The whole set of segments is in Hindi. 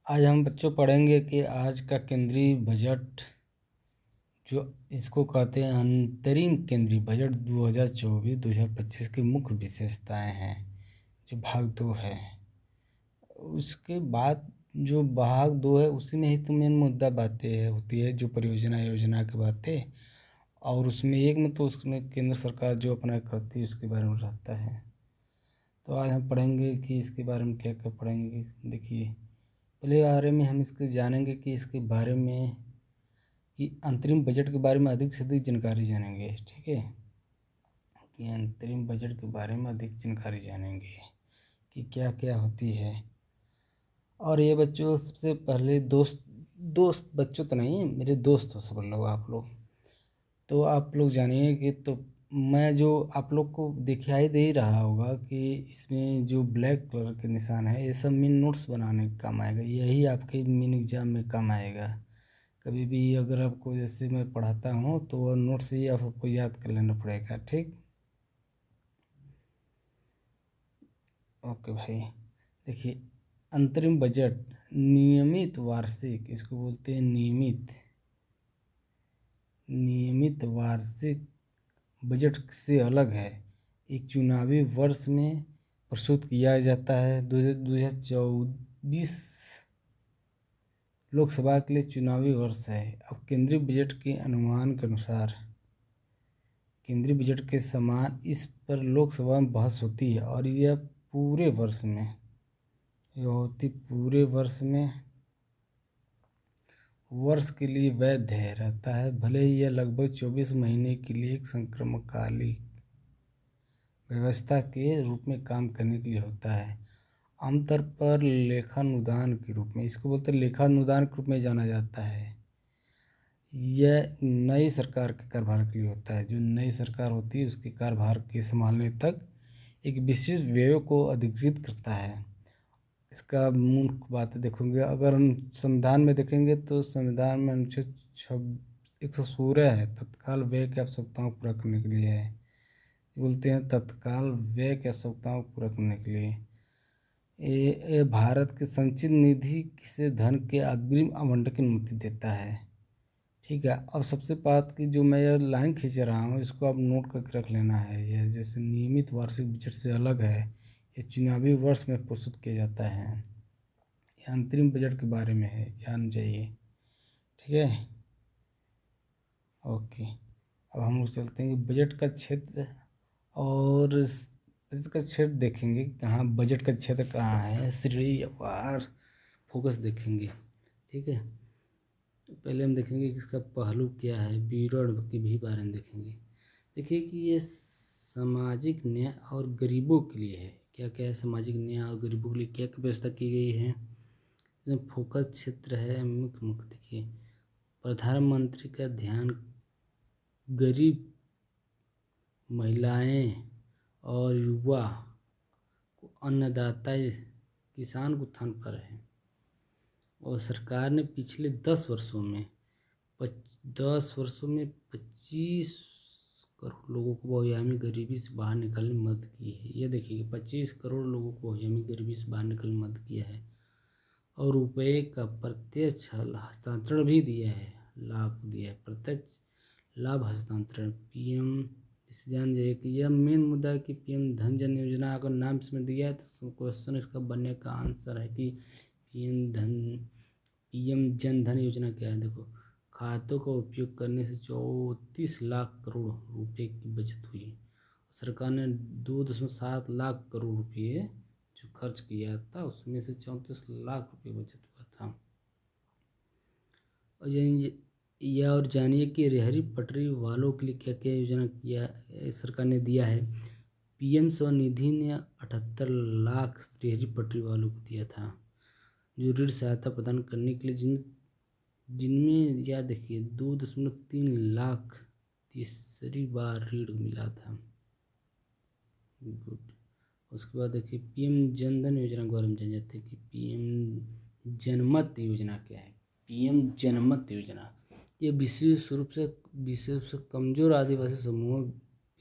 आज हम बच्चों पढ़ेंगे कि आज का केंद्रीय बजट जो इसको कहते हैं अंतरिम केंद्रीय बजट 2024-2025 की मुख्य विशेषताएं हैं। जो भाग 2 है, उसके बाद जो भाग 2 है उसी में ही तो मेन मुद्दा बातें होती है, जो परियोजना योजना की बातें। और उसमें एक में तो उसमें केंद्र सरकार जो अपना करती है उसके बारे में रहता है। तो आज हम पढ़ेंगे कि इसके बारे में क्या क्या पढ़ेंगे। देखिए, पहले बारे में हम इसके जानेंगे कि इसके बारे में कि अंतरिम बजट के बारे में अधिक से अधिक जानकारी जानेंगे। ठीक है, कि अंतरिम बजट के बारे में अधिक जानकारी जानेंगे कि क्या क्या होती है। और ये बच्चों, सबसे पहले दोस्त दोस्त बच्चों तो नहीं, मेरे दोस्त हो सब लोग, आप लोग तो आप लोग जानिए कि तो मैं जो आप लोग को दिखाई दे ही रहा होगा कि इसमें जो ब्लैक कलर के निशान है ये सब मिन नोट्स बनाने का काम आएगा। यही आपके मिन एग्जाम में काम आएगा। कभी भी अगर आपको, जैसे मैं पढ़ाता हूँ, तो वो नोट्स ही आपको याद कर लेना पड़ेगा। ठीक, ओके भाई। देखिए, अंतरिम बजट नियमित वार्षिक, इसको बोलते हैं नियमित वार्षिक बजट से अलग है। एक चुनावी वर्ष में प्रस्तुत किया जाता है। 2024 लोकसभा के लिए चुनावी वर्ष है। अब केंद्रीय बजट के अनुमान के अनुसार केंद्रीय बजट के समान इस पर लोकसभा में बहस होती है, और यह पूरे वर्ष में वर्ष के लिए वैध है रहता है, भले ही यह लगभग 24 महीने के लिए एक संक्रमणकालीन व्यवस्था के रूप में काम करने के लिए होता है। आमतौर पर लेखानुदान के रूप में, इसको बोलते हैं लेखानुदान के रूप में जाना जाता है। यह नई सरकार के कार्यभार के लिए होता है। जो नई सरकार होती है उसके कार्यभार के संभालने तक एक विशिष्ट व्यय को अधिकृत करता है। इसका मुख्य बात देखोगे, अगर हम संविधान में देखेंगे तो संविधान में अनुच्छेद 116 है, तत्काल व्यय की आवश्यकताओं को पूरा करने के लिए है। बोलते हैं तत्काल व्यय की आवश्यकताओं को पूरा करने के लिए ये भारत के संचित निधि से धन के अग्रिम आवंटन की अनुमति देता है। ठीक है, अब सबसे बात की जो मैं ये लाइन खींच रहा हूँ इसको आप नोट करके रख लेना है। यह जैसे नियमित वार्षिक बजट से अलग है, ये चुनावी वर्ष में प्रस्तुत किया जाता है। ये अंतरिम बजट के बारे में है, जान जाइए। ठीक है, ओके। अब हम लोग चलते हैं कि बजट का क्षेत्र, और बजट का क्षेत्र देखेंगे कहाँ, बजट का क्षेत्र कहाँ है, श्रेणीवार फोकस देखेंगे। ठीक है, तो पहले हम देखेंगे कि इसका पहलू क्या है, विवरण के भी बारे में देखेंगे। देखिए कि ये सामाजिक न्याय और गरीबों के लिए है। क्या क्या है सामाजिक न्याय और गरीबों के लिए, क्या क्या व्यवस्था की गई है। इसमें फोकस क्षेत्र है मुख्य। देखिए, प्रधानमंत्री का ध्यान गरीब, महिलाएं और युवा को, अन्नदाता किसान को उत्थान पर है। और सरकार ने पिछले 10 वर्षों में 25 करोड़ लोगों को बहुआयामी गरीबी से बाहर निकलने में मदद की है। ये देखिए, 25 करोड़ लोगों को बहुआयामी गरीबी से बाहर निकलने में मदद किया है, और रुपये का प्रत्यक्ष हस्तांतरण भी दिया है, लाभ दिया है, प्रत्यक्ष लाभ हस्तांतरण। पीएम, इसे जान जाइए कि यह मेन मुद्दा है कि पीएम धन जन योजना अगर नाम इसमें दिया है तो क्वेश्चन इसका बनने का आंसर है कि पीएम जन धन योजना क्या है। देखो, खातों का उपयोग करने से 34 लाख करोड़ रुपए की बचत हुई। सरकार ने 2.7 लाख करोड़ रुपये जो खर्च किया था उसमें से 34 लाख रुपये बचत हुआ था। और यह और जानिए कि रेहड़ी पटरी वालों के लिए क्या क्या योजना किया सरकार ने दिया है। पीएम स्वनिधि ने 78 लाख रेहड़ी पटरी वालों को दिया था, जो ऋण सहायता प्रदान करने के लिए, जिनमें यह देखिए 2.3 लाख तीसरी बार ऋण मिला था। गुड। उसके बाद देखिए, पीएम जनधन योजना के बारे में जान जाते हैं कि पीएम जनमत योजना क्या है। पीएम जनमत योजना ये विशेष रूप से कमजोर आदिवासी समूहों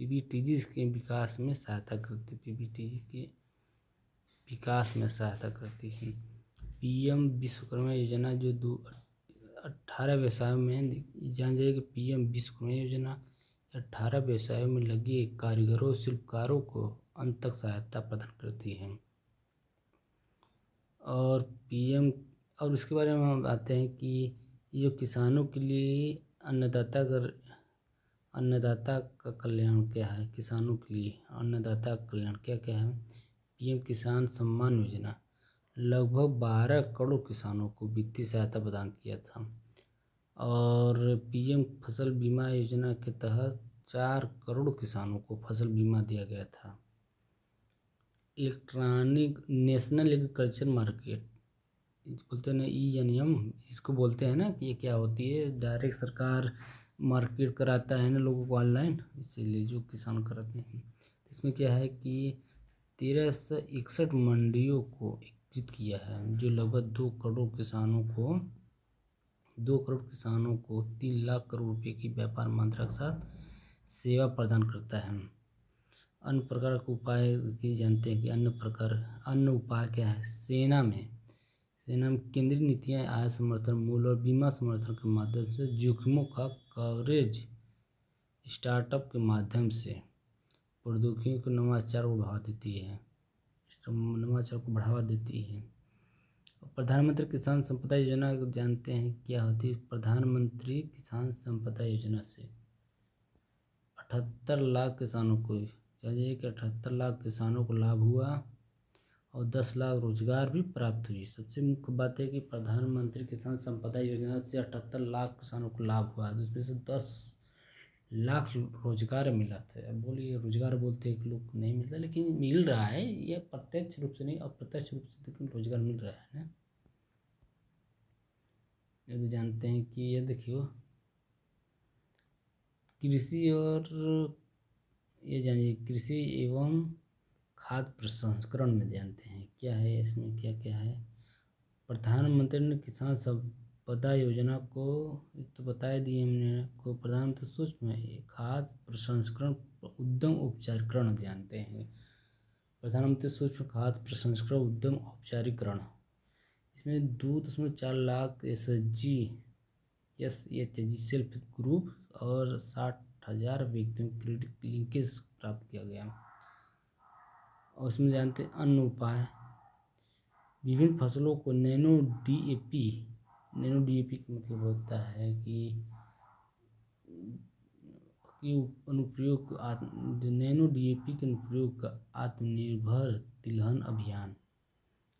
पीबीटीजी के विकास में सहायता करती है। पीएम विश्वकर्मा योजना जो 18 व्यवसायों में जान जाए कि पीएम विश्वकर्मा योजना 18 व्यवसायों में लगे कारीगरों शिल्पकारों को अंत तक सहायता प्रदान करती है। और पीएम और इसके बारे में हम आते हैं कि ये जो किसानों के लिए अन्नदाता का कल्याण क्या है। किसानों के लिए अन्नदाता का कल्याण क्या क्या है। पीएम किसान सम्मान योजना लगभग 12 करोड़ किसानों को वित्तीय सहायता प्रदान किया था। और पीएम फसल बीमा योजना के तहत 4 करोड़ किसानों को फसल बीमा दिया गया था। इलेक्ट्रॉनिक नेशनल एग्रीकल्चर मार्केट बोलते हैं ना, ENM इसको बोलते हैं ना, कि ये क्या होती है। डायरेक्ट सरकार मार्केट कराता है ना लोगों को ऑनलाइन, इसीलिए जो किसान कराते हैं। इसमें क्या है कि 1361 मंडियों को एकीकृत किया है, जो लगभग 2 करोड़ किसानों को 3 लाख करोड़ रुपए की व्यापार मात्रा के साथ सेवा प्रदान करता है। अन्य प्रकार के उपाय की जानते हैं कि अन्य उपाय क्या है। सेना में केंद्रीय नीतियां आय समर्थन मूल्य और बीमा समर्थन के माध्यम से जोखिमों का कवरेज स्टार्टअप के माध्यम से प्रौद्योगिकी को नवाचार को बढ़ावा देती है। प्रधानमंत्री किसान संपदा योजना को जानते हैं क्या होती है। प्रधानमंत्री किसान संपदा योजना से 78 लाख किसानों को चाहिए कि 78 लाख किसानों को लाभ हुआ और 10 लाख रोजगार भी प्राप्त हुई। सबसे मुख्य बात है कि प्रधानमंत्री किसान संपदा योजना से 78 लाख किसानों को लाभ हुआ, जिसमें से 10 लाख रोजगार मिला था। अब बोलिए रोजगार बोलते हैं कि लोग नहीं मिलता, लेकिन मिल रहा है। यह प्रत्यक्ष रूप से नहीं, अप्रत्यक्ष रूप से लेकिन रोजगार मिल रहा है ना। ये भी जानते हैं कि ये देखियो कृषि और ये जानिए कृषि एवं खाद्य प्रसंस्करण में जानते हैं क्या है। इसमें क्या क्या है। प्रधानमंत्री ने किसान संपदा योजना को तो बता दिए हमने को। प्रधानमंत्री सूक्ष्म खाद्य प्रसंस्करण उद्यम औपचारिकरण जानते हैं। प्रधानमंत्री सूक्ष्म खाद्य प्रसंस्करण उद्यम औपचारिकरण, इसमें 2.4 लाख SHG सेल्फ ग्रुप और 60,000 व्यक्तियों को क्रेडिट लिंकेज प्राप्त किया गया। और उसमें जानते हैं अन्य उपाय। विभिन्न फसलों को नैनो DAP का मतलब होता है कि अनुप्रयोग नैनो DAP के अनुप्रयोग का आत्मनिर्भर तिलहन अभियान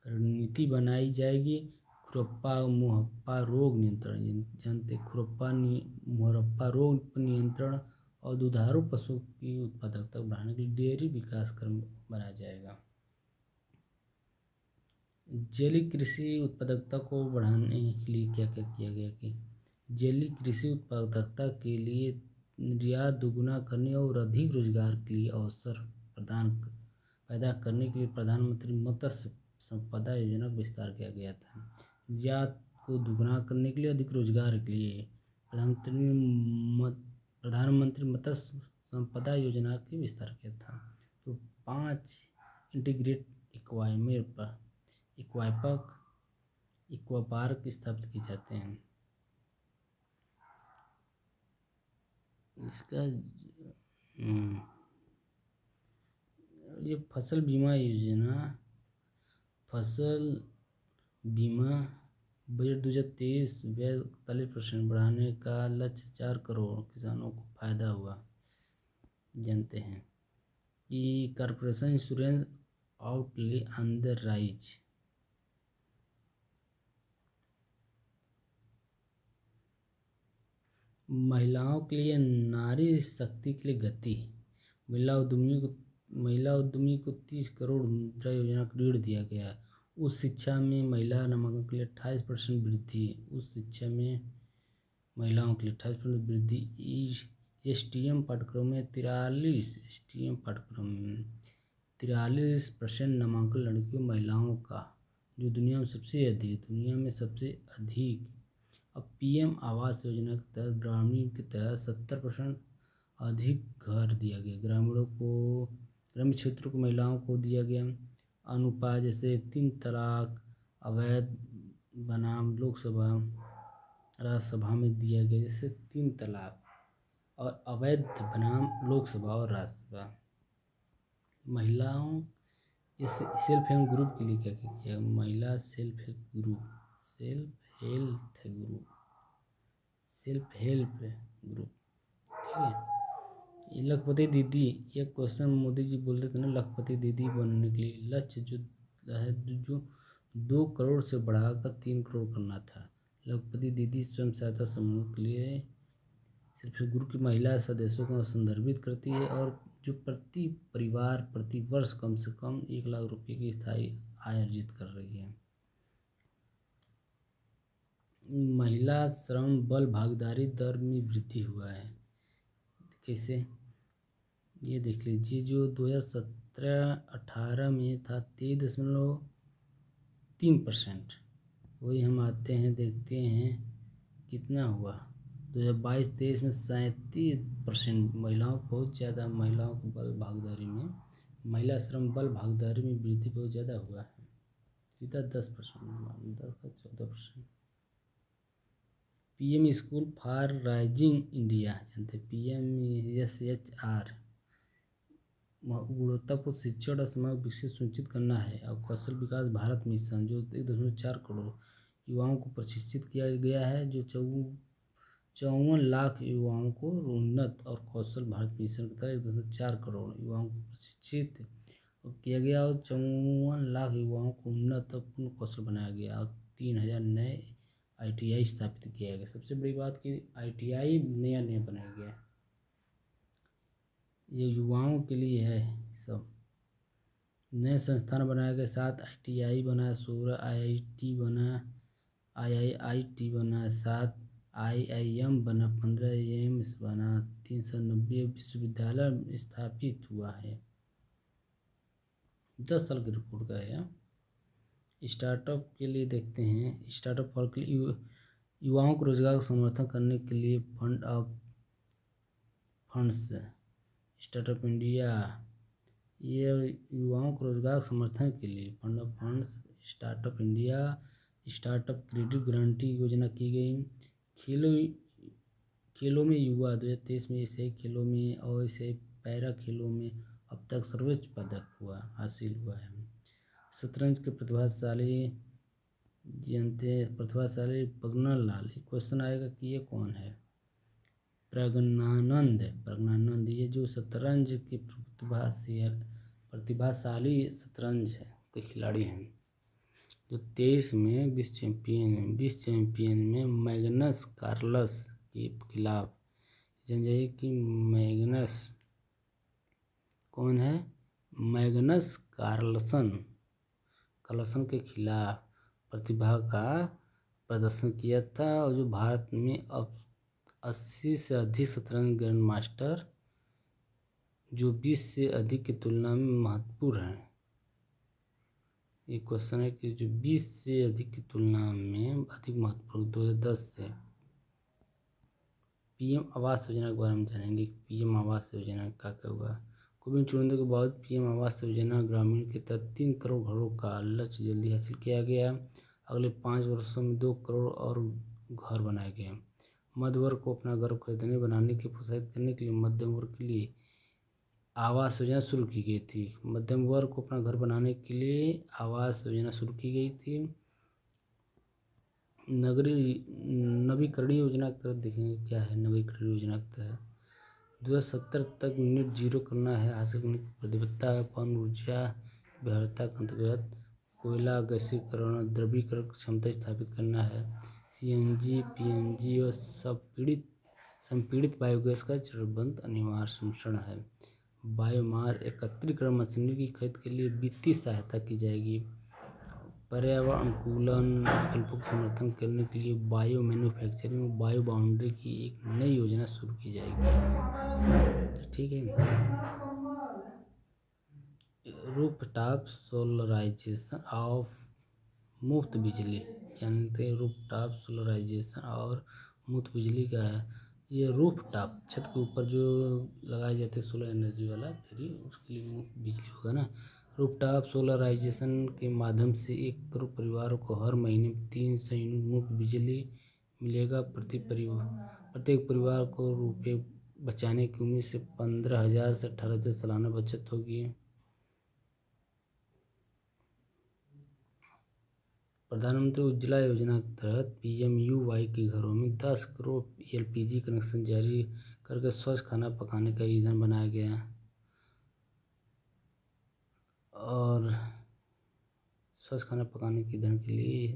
रणनीति बनाई जाएगी। खुरपा मुहप्पा रोग नियंत्रण जानते। खुरपा मुहप्पा रोग नियंत्रण और दुधारू पशु की उत्पादकता बढ़ाने के लिए डेयरी विकास क्रम बनाया जाएगा। जैली कृषि उत्पादकता को बढ़ाने के लिए क्या क्या किया गया कि जैली कृषि उत्पादकता के लिए निर्यात दोगुना करने और अधिक रोजगार के लिए अवसर पैदा करने के लिए प्रधानमंत्री मत्स्य संपदा योजना का विस्तार किया गया था। निर्यात को दोगुना करने के लिए अधिक रोजगार के लिए प्रधानमंत्री मत्स्य संपदा योजना के विस्तार किया था। तो 5 इंटीग्रेट एक्वा पार्क स्थापित किए जाते हैं। इसका ये फसल बीमा बजट 2023 व्यय 41% बढ़ाने का लक्ष्य 4 करोड़ किसानों को फायदा हुआ। जानते हैं कि corporation insurance outlay on the rise. महिलाओं के लिए नारी शक्ति के लिए गति। महिला उद्यमी को 30 करोड़ मुद्रा योजना का ऋण दिया गया। उच्च शिक्षा में महिला नामांकन के लिए 28% वृद्धि। उच्च शिक्षा में महिलाओं के लिए 28% वृद्धि। STM पाठ्यक्रम में 43% नामांकन लड़कियों महिलाओं का, जो दुनिया में सबसे अधिक। अब PM आवास योजना के तहत ग्रामीण के तहत 70% अधिक घर दिया गया। ग्रामीण क्षेत्रों को महिलाओं को दिया गया। अनुपात जैसे 3 तलाक अवैध बनाम लोकसभा राज्यसभा में दिया गया, जैसे 3 तलाक और अवैध बनाम लोकसभा और राज्यसभा। महिलाओं इस सेल्फ हेल्प ग्रुप के लिए क्या क्या किया? महिला self help group, self health group, self help group, ठीक है। ये लखपति दीदी, ये क्वेश्चन मोदी जी बोल रहे थे ना, लखपति दीदी बनने के लिए लक्ष्य जो है जो 2 करोड़ से बढ़ाकर 3 करोड़ करना था। लखपति दीदी स्वयं सहायता समूह के लिए सेल्फ हेल्प ग्रुप की महिला सदस्यों को संदर्भित करती है और जो प्रति परिवार प्रति वर्ष कम से कम 1 लाख रुपए की स्थायी आय अर्जित कर रही है। महिला श्रम बल भागीदारी दर में वृद्धि हुआ है। कैसे? ये देख लीजिए, जो 2017-18 में था 23.3%, वही हम आते हैं देखते हैं कितना हुआ 2022-23 में 37%। महिलाओं बहुत ज़्यादा, महिलाओं को बल भागीदारी में, महिला श्रम बल भागीदारी में वृद्धि बहुत ज़्यादा हुआ है, सीधा 10%, 10 का 14%। PM school for rising India, जानते PMSHR, गुणवत्तापूर्ण शिक्षण और समाज विकसित सुनिश्चित करना है। और कौशल विकास भारत मिशन जो 1.4 करोड़ युवाओं को प्रशिक्षित किया गया है, जो 54 लाख युवाओं को उन्नत और कौशल भारत मिशन के तहत 1.4 करोड़ युवाओं को प्रशिक्षित किया गया और 54 लाख युवाओं को उन्नत और पूर्ण कौशल बनाया गया और 3000 नए ITI स्थापित किया गया। सबसे बड़ी बात कि ITI नया बनाया गया, ये युवाओं के लिए है। सब नए संस्थान बनाए गए, 7 ITI बना, 16 IIT बना, IIIT बना, 7 IIM बना, 15 AIMS बना, 390 विश्वविद्यालय स्थापित हुआ है। 10 साल की रिपोर्ट का है। स्टार्टअप के लिए देखते हैं, स्टार्टअप फॉर के लिए युवाओं को रोजगार का समर्थन करने के लिए फंड्स, स्टार्टअप इंडिया, ये युवाओं को रोजगार समर्थन के लिए funds, startup India, startup credit guarantee योजना की गई। खेलों में युवा 2023 में एशियाई खेलों में और एशियाई पैरा खेलों में अब तक सर्वोच्च पदक हासिल हुआ है। शतरंज के प्रतिभाशाली जानते हैं, प्रतिभाशाली प्रज्ञान लाल। क्वेश्चन आएगा कि ये कौन है? प्रज्ञानंद, ये जो शतरंज के प्रतिभाशाली शतरंज के खिलाड़ी हैं, जो 23 में विश्व चैंपियन में मैग्नस कार्लस के खिलाफ। जान जाइए कि मैग्नस कौन है? मैग्नस कार्लसन के खिलाफ प्रतिभा का प्रदर्शन किया था और जो भारत में अब 80 से अधिक शतरंज ग्रैंड मास्टर जो 20 से अधिक की तुलना में महत्वपूर्ण है। ये क्वेश्चन है कि जो 20 से अधिक की तुलना में अधिक महत्वपूर्ण 2010 से। PM आवास योजना के बारे में जानेंगे। PM आवास योजना का क्या हुआ? कोविड चुनौती के बाद PM आवास योजना ग्रामीण के तहत 3 करोड़ घरों का लक्ष्य जल्दी हासिल किया गया। अगले 5 वर्षों में 2 करोड़ और घर बनाए गए। मध्य वर्ग को अपना घर खरीदने बनाने की प्रोत्साहित करने के लिए मध्यम वर्ग के लिए आवास योजना शुरू की गई थी। मध्यम वर्ग को अपना घर बनाने के लिए आवास योजना शुरू की गई थी। नवीकरणीय योजना के तहत देखेंगे क्या है। नवीकरणीय योजना के तहत 2070 तक नेट जीरो करना है, हासिल करने की प्रतिबद्धता है। पवन ऊर्जा व्यवहार्यता के अंतर्गत कोयला गैसीकरण द्रवीकरण क्षमता स्थापित करना है। CNG PNG और संपीड़ित बायोगैस का चरणबद्ध अनिवार्य मिश्रण है। बायोमास एकत्रीकरण मशीनरी की खरीद के लिए वित्तीय सहायता की जाएगी। पर्यावरण अनुकूलन विकल्पों का समर्थन करने के लिए बायो मैन्युफैक्चरिंग और बायो बाउंड्री की एक नई योजना शुरू की जाएगी। ठीक है। रूफटॉप सोलराइजेशन ऑफ मुफ्त बिजली, जानते हैं रूफटॉप सोलराइजेशन और मुफ्त बिजली का है। ये रूफटॉप छत के ऊपर जो लगाए जाते हैं सोलर एनर्जी वाला फ्री, उसके लिए मुफ्त बिजली होगा ना। रूफटॉप सोलराइजेशन के माध्यम से 1 करोड़ परिवारों को हर महीने 300 यूनिट मुफ्त बिजली मिलेगा। प्रत्येक परिवार को रुपये बचाने की उम्मीद से 15,000 से 18,000 सालाना बचत होगी। प्रधानमंत्री उज्ज्वला योजना के तहत PMUY के घरों में 10 करोड़ LPG कनेक्शन जारी करके स्वच्छ खाना पकाने का ईंधन बनाया गया और स्वच्छ खाना पकाने के ईंधन के लिए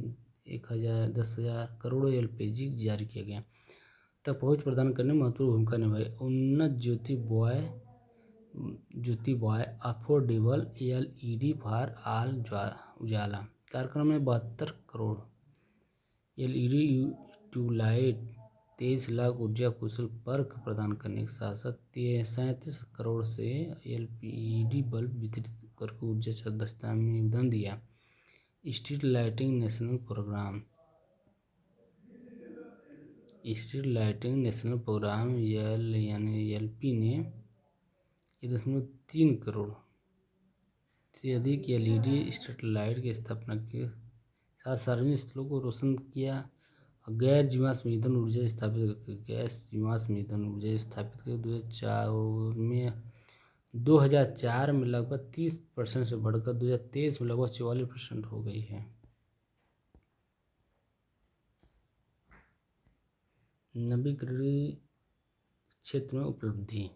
10,000 करोड़ LPG जारी किया गया तक पहुँच प्रदान करने में महत्वपूर्ण भूमिका निभाई। Unnat Jyoti by affordable LED for all Ujala कार्यक्रम में 72 करोड़ LED ट्यूबलाइट 23 लाख ऊर्जा कुशल बल्ब प्रदान करने के साथ साथ 37 करोड़ से LED बल्ब वितरित करके ऊर्जा दक्षता में योगदान दिया। Street lighting national programme LP ने 1.3 करोड़ से अधिक LED स्ट्रीट लाइट की स्थापना के साथ सार्वजनिक स्थलों को रोशन किया और गैर जीवाश्म ईंधन ऊर्जा स्थापित करके 2004 में लगभग 30% से बढ़कर 2023 में लगभग 44% हो गई है। नवीकरणीय क्षेत्र में उपलब्धि।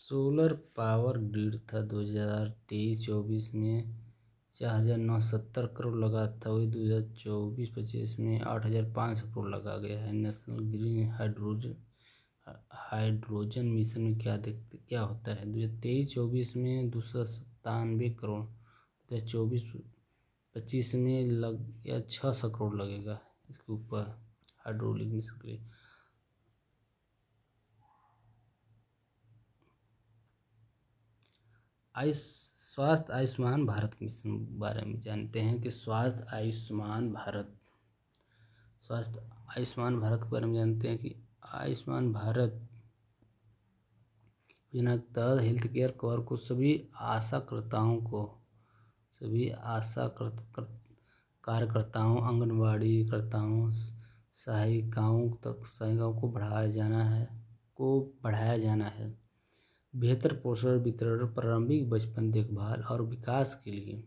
सोलर पावर ग्रिड था 2023-24 में 4,970 करोड़ लगा था, वही 2024-25 में 8,500 करोड़ लगा गया है। नेशनल ग्रीन हाइड्रोजन मिशन में क्या होता है? 2023-24 में 297 करोड़, 2024-25 में या 600 करोड़ लगेगा इसके ऊपर हाइड्रोलिक मिशन के लिए। स्वास्थ्य आयुष्मान भारत मिशन बारे में जानते हैं कि स्वास्थ्य आयुष्मान भारत के बारे में जानते हैं कि आयुष्मान भारत योजना के तहत हेल्थ केयर कवर को सभी कार्यकर्ताओं, आंगनबाड़ी कार्यकर्ताओं, सहायिकाओं को बढ़ाया जाना है। बेहतर पोषण वितरण, प्रारंभिक बचपन देखभाल और विकास के लिए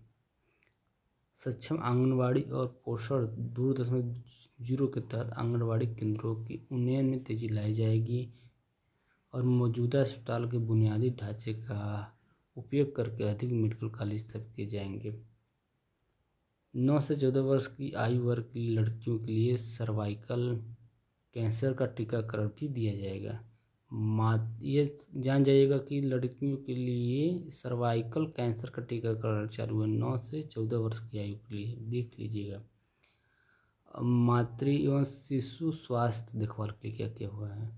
सक्षम आंगनबाड़ी और पोषण 2.0 के तहत आंगनबाड़ी केंद्रों की उन्नयन में तेजी लाई जाएगी और मौजूदा अस्पताल के बुनियादी ढांचे का उपयोग करके अधिक मेडिकल कॉलेज स्थापित किए जाएंगे। 9 से 14 वर्ष की आयु वर्ग की लड़कियों के लिए सर्वाइकल कैंसर का टीकाकरण भी दिया जाएगा। ये जान जाइएगा कि लड़कियों के लिए सर्वाइकल कैंसर का टीकाकरण चालू है 9 से 14 वर्ष की आयु के लिए, देख लीजिएगा। मातृ एवं शिशु स्वास्थ्य देखभाल के लिए क्या हुआ है?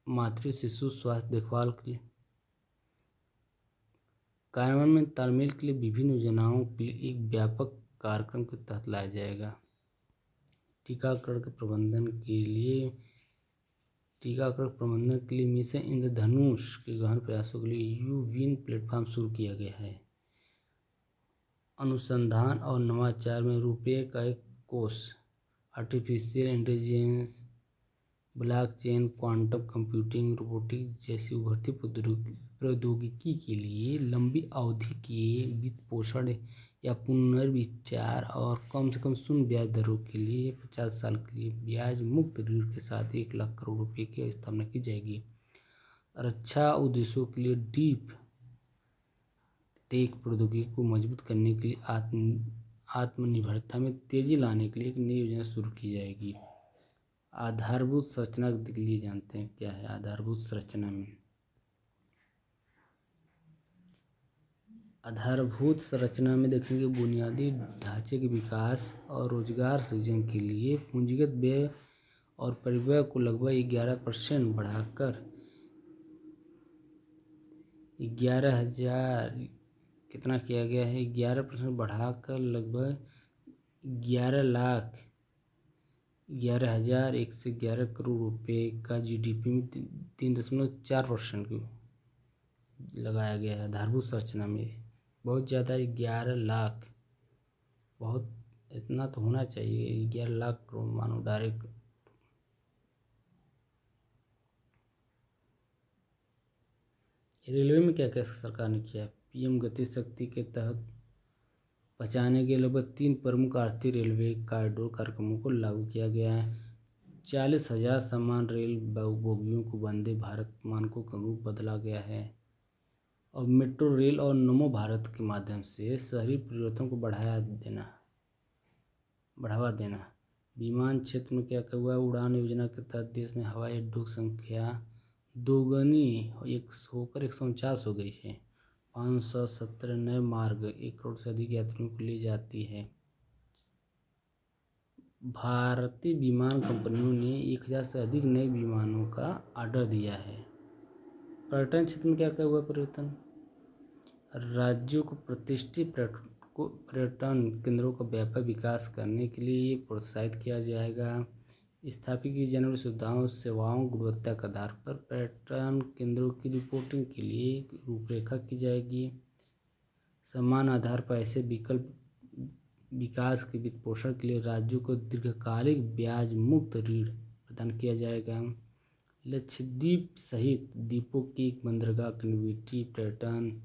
मातृ शिशु स्वास्थ्य देखभाल के लिए कार्यान्वयन में तालमेल के लिए विभिन्न योजनाओं के लिए एक व्यापक कार्यक्रम के तहत लाया जाएगा। टीकाकरण के प्रबंधन के लिए मिशन इंद्रधनुष के गहन प्रयासों के लिए यूविन प्लेटफॉर्म शुरू किया गया है। अनुसंधान और नवाचार में रुपये का एक कोष, artificial intelligence, blockchain, quantum computing, robotics जैसी उभरती प्रौद्योगिकी के लिए लंबी अवधि के वित्त पोषण या पुनर्विचार और कम से कम शून्य ब्याज दरों के लिए 50 साल के लिए ब्याज मुक्त ऋण के साथ 1 लाख करोड़ रुपए की स्थापना की जाएगी। रक्षा उद्देश्यों के लिए डीप टेक प्रौद्योगिकी को मजबूत करने के लिए आत्मनिर्भरता में तेजी लाने के लिए एक नई योजना शुरू की जाएगी। आधारभूत संरचना के लिए जानते हैं क्या है आधारभूत संरचना में देखेंगे बुनियादी ढांचे के विकास और रोजगार सृजन के लिए पूंजीगत व्यय और परिव्यय को लगभग 11% बढ़ाकर 11,000 कितना किया गया है 11% बढ़ाकर लगभग 11 लाख 11,111 करोड़ रुपए का GDP में 3.4% की लगाया गया है। आधारभूत संरचना में बहुत ज़्यादा 11 लाख, बहुत इतना तो होना चाहिए, 11 लाख करोड़ मानो डायरेक्ट। रेलवे में क्या क्या सरकार ने किया है? PM गति शक्ति के तहत पहुँचाने के लगभग 3 प्रमुख आर्थिक रेलवे कॉरिडोर कार्यक्रमों को लागू किया गया है। 40,000 समान रेल बोगियों को वंदे भारत मानकों का रूप बदला गया है। और मेट्रो रेल और नमो भारत के माध्यम से शहरी परिवर्तन को बढ़ावा देना। विमान क्षेत्र में क्या क्या हुआ? उड़ान योजना के तहत देश में हवाई अड्डों की संख्या दोगुनी होकर 149 हो गई है। 517 नए मार्ग 1 करोड़ से अधिक यात्रियों को ले जाती है। भारतीय विमान कंपनियों ने 1000 से अधिक नए विमानों का ऑर्डर दिया है। पर्यटन क्षेत्र में क्या क्या हुआ परिवर्तन? राज्यों को प्रतिष्ठित पर्यटन केंद्रों का व्यापक विकास करने के लिए प्रोत्साहित किया जाएगा। स्थापित की जाने वाली सुविधाओं सेवाओं गुणवत्ता के आधार पर पर्यटन केंद्रों की रिपोर्टिंग के लिए रूपरेखा की जाएगी। समान आधार पर ऐसे विकल्प विकास के वित्त पोषण के लिए राज्यों को दीर्घकालिक ब्याज मुक्त ऋण प्रदान किया जाएगा। लक्षद्वीप सहित द्वीपों की बंदरगाह कनेक्टिविटी पर्यटन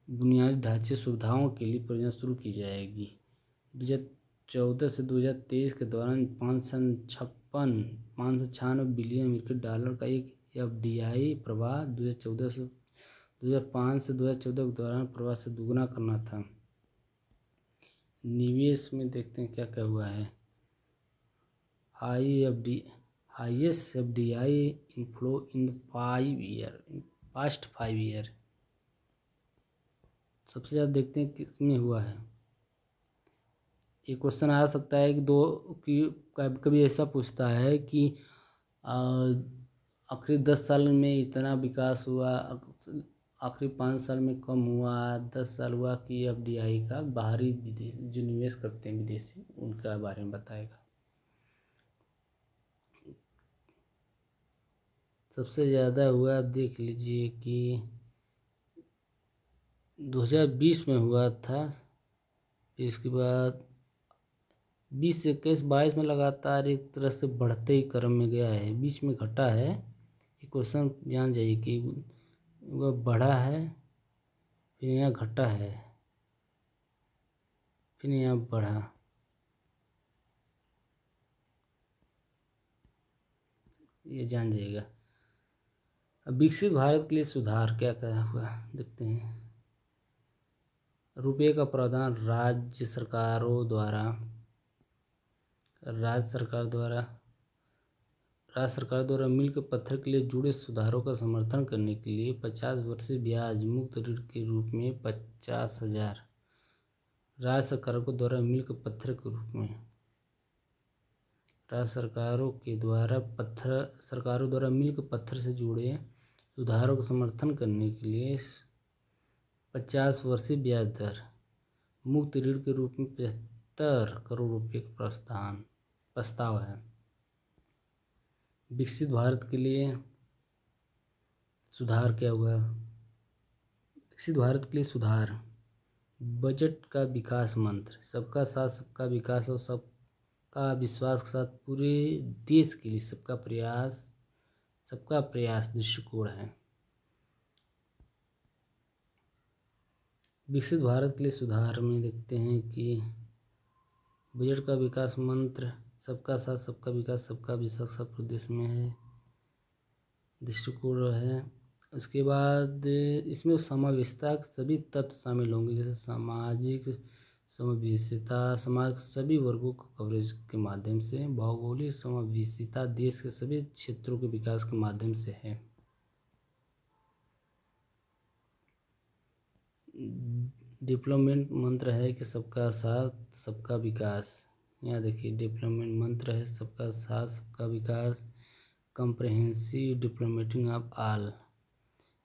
बुनियादी ढांचे सुविधाओं के लिए परियोजना शुरू की जाएगी। 2014 से 2023 के दौरान 596 बिलियन अमेरिकी डॉलर का एक FDI प्रवाह 2014 से 2005 से 2014 के दौरान प्रवाह से दुगना करना था। निवेश में देखते हैं क्या क्या हुआ है। Highest FDI inflow in past 5 year. सबसे ज़्यादा देखते हैं किसमें हुआ है। एक क्वेश्चन आ सकता है कि कभी ऐसा पूछता है कि आखिरी 10 साल में इतना विकास हुआ, आखिरी 5 साल में कम हुआ, 10 साल हुआ कि FDI का बाहरी विदेश जो निवेश करते हैं विदेशी उनका बारे में बताएगा। सबसे ज़्यादा हुआ, आप देख लीजिए कि 2020 में हुआ था। इसके बाद 20, 21, 22 में लगातार एक तरह से बढ़ते ही क्रम में गया है। बीच में घटा है। ये क्वेश्चन जान जाइए कि वह बढ़ा है, फिर यहाँ घटा है, फिर यहाँ बढ़ा। ये जान जाइएगा। अब विकसित भारत के लिए सुधार क्या क्या हुआ देखते हैं। रुपये का प्रावधान राज्य सरकार द्वारा मील के पत्थर के लिए जुड़े सुधारों का समर्थन करने के लिए 50 वर्षीय ब्याज मुक्त ऋण के रूप में 50,000 राज्य सरकारों के द्वारा मील के पत्थर के रूप में राज्य सरकारों द्वारा मील के पत्थर से जुड़े सुधारों का समर्थन करने के लिए 50 वर्षीय ब्याज दर मुक्त ऋण के रूप में 75 करोड़ रुपये का प्रस्ताव है। विकसित भारत के लिए सुधार क्या हुआ? विकसित भारत के लिए सुधार बजट का विकास मंत्र सबका साथ सबका विकास और सबका विश्वास के साथ पूरे देश के लिए सबका प्रयास दृष्टिकोण है। विकसित भारत के लिए सुधार में देखते हैं कि बजट का विकास मंत्र सबका साथ सबका विकास सबका विश्वास सब पूरे देश में है, दृष्टिकोण है। उसके बाद इसमें समावेशिता के सभी तत्व शामिल होंगे, जैसे सामाजिक समावेशिता समाज के सभी वर्गों को कवरेज के माध्यम से, भौगोलिक समावेशिता देश के सभी क्षेत्रों के विकास के माध्यम से है। डेवलपमेंट मंत्र है कि सबका साथ सबका विकास। यहाँ देखिए डेवलपमेंट मंत्र है सबका साथ सबका विकास, कम्प्रहेंसिव डेवलपमेंट ऑफ ऑल,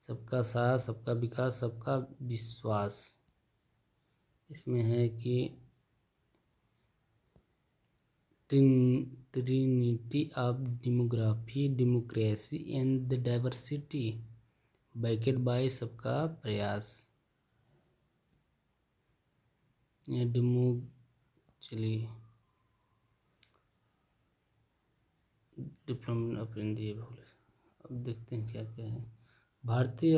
सबका साथ सबका विकास सबका विश्वास। इसमें है कि trinity of demography, democracy and the diversity, backed by सबका प्रयास। या चलिए डिप्लोमेट ऑफ इंडिया। अब देखते हैं क्या क्या है। भारतीय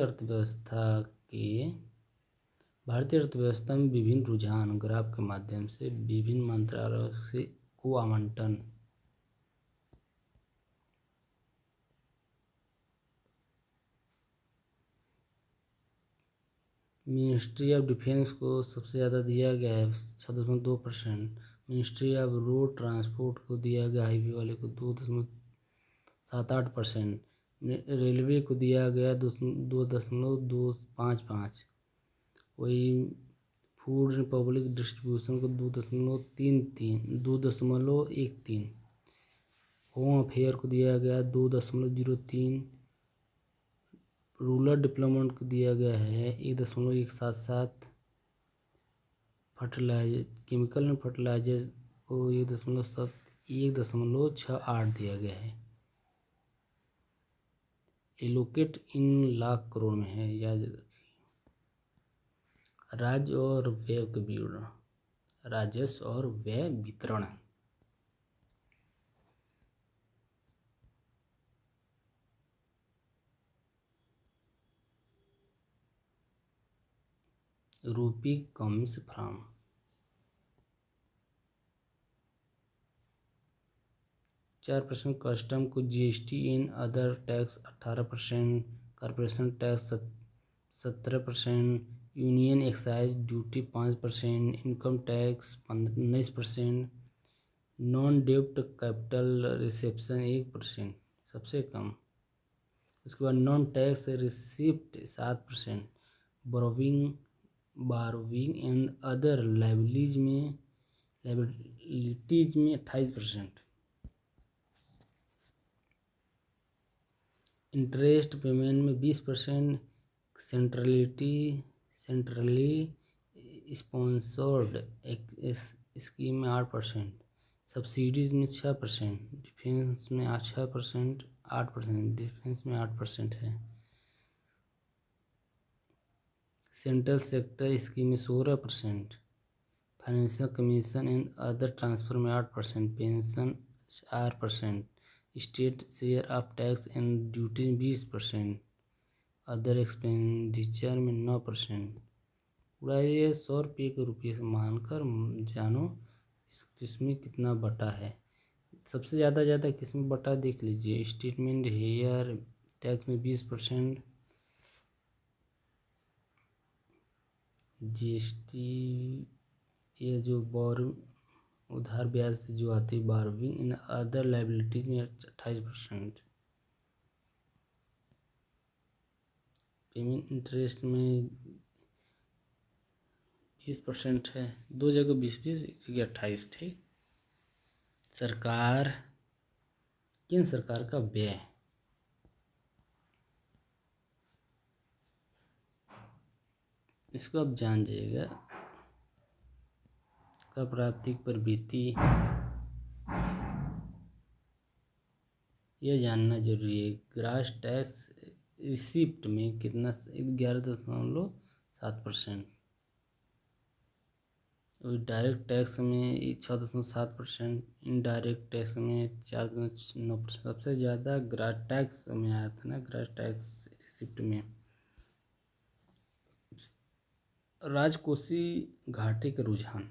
अर्थव्यवस्था में विभिन्न रुझान ग्राफ के माध्यम से विभिन्न मंत्रालयों से को आवंटन। मिनिस्ट्री ऑफ डिफेंस को सबसे ज़्यादा दिया गया है 6.2%। मिनिस्ट्री ऑफ रोड ट्रांसपोर्ट को दिया गया हाईवे वाले को 2.78%। रेलवे को दिया गया 2.255। वही फूड पब्लिक डिस्ट्रीब्यूशन को 2.13। होम अफेयर को दिया गया 2.03। रूरल डेवलपमेंट को दिया गया है 1.177। फर्टिलाइजर केमिकल एंड फर्टिलाइजर को 1.68 दिया गया है। एलोकेट इन लाख करोड़ में है, याद रखिए। राज्य और व्यय के विवरण, राजस्व और व्यय वितरण। Rupee comes from 4%। कस्टम को GST and other tax 18%। Corporation tax 17%। Union excise duty 5%। Income tax 19%। Non डेब्ट कैपिटल रिसेप्शन 1%, सबसे कम। उसके बाद non tax receipt 7%। Borrowing and other liabilities में 28%। इंटरेस्ट पेमेंट में 20%। सेंट्रली स्पॉन्सर्ड स्कीम में 8%। सब्सिडीज में 6%। डिफेंस में 6%, 8%। डिफेंस में 8% है। सेंट्रल सेक्टर स्कीम में 16%। Financial commission and other transfer में 8%। Pension 4%। State share of tax and duty 20%। Other expenditure में 9%। उड़ाइए 100 रुपये के रुपये से मानकर जानो किसमें कितना बटा है। सबसे ज़्यादा किसमें बटा देख लीजिए। स्टेटमेंट हेयर टैक्स में 20%। जीएसटी ये जो उधार ब्याज से जो आती है बारविंग इन अदर लाइबिलिटीज में 28%। पेमेंट इंटरेस्ट में 20% है। दो जगह 20-20, एक जगह 28। ठीक। केंद्र सरकार का व्यय, इसको आप जान जाइएगा। कर प्राप्ति पर बीती, यह जानना जरूरी है। ग्रास टैक्स रिसिप्ट में कितना 11.7%। और डायरेक्ट टैक्स में 6.7%। इनडायरेक्ट टैक्स में 4.9%। सबसे ज़्यादा ग्रास टैक्स में आया था ना, ग्रास टैक्स रिसिप्ट में। राजकोषीय घाटे के रुझान,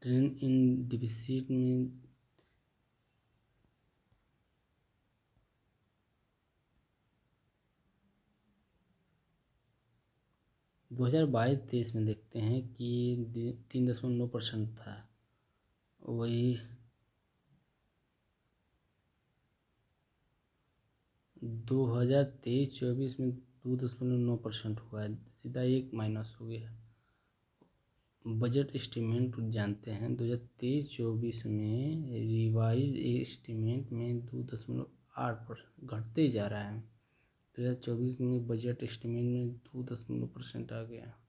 ट्रेंड इन डिफिसिट में 2022-23 में देखते हैं कि 3.9% था। वही 2023-24 में 2.9% हुआ है, सीधा 1 माइनस हो गया। बजट एस्टीमेट जानते हैं 2023-24 में रिवाइज एस्टीमेट में 2.8% घटते जा रहा है। 2024 में बजट एस्टीमेट में 2.% आ गया।